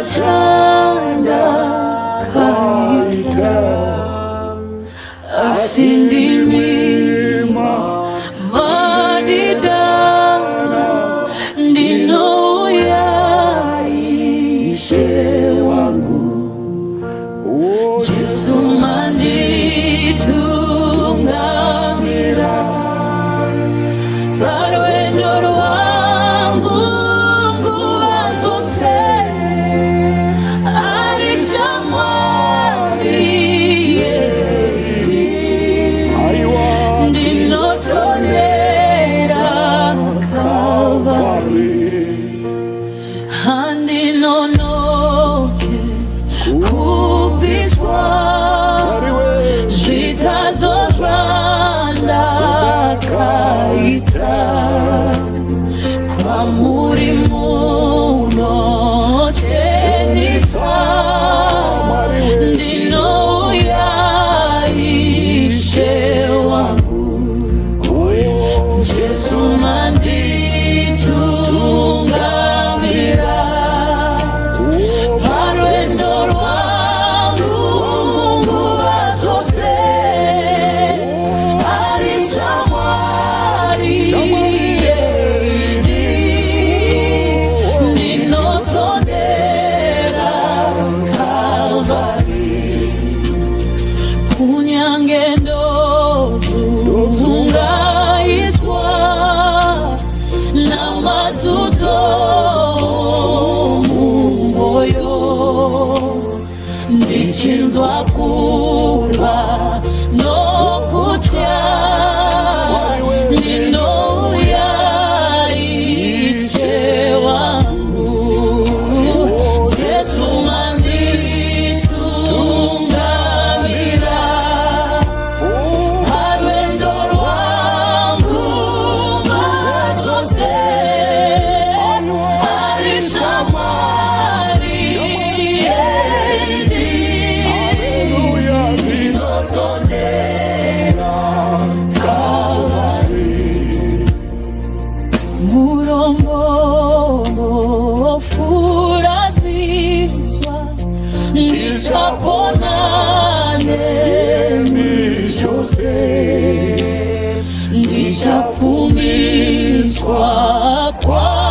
chanda kaita asindimima madidana ndino yaishe wangu Jesu manditungamira parwendo rwangu nguva dzose ari shamwari ndinotonera Kalvari handinonoke kubviswa zvitadzo zvandakaita kwamuri munocheniswa ndinouya Ishe wangu Jesu manditungamira parwendo rwangu nguva dzose ari shamwari ndinotondera Kalvari kunyange ndozungaitwa namazudzo mumwoyo ndichinzwa kurwa nokutya ndinouya Ishe wangu Jesu manditungamira parwendo rwangu nguva dzose ari shamwari ndinotondera Kalvari murombo furazidzwa ndichapona nemi chose ndichapfumiswa kwa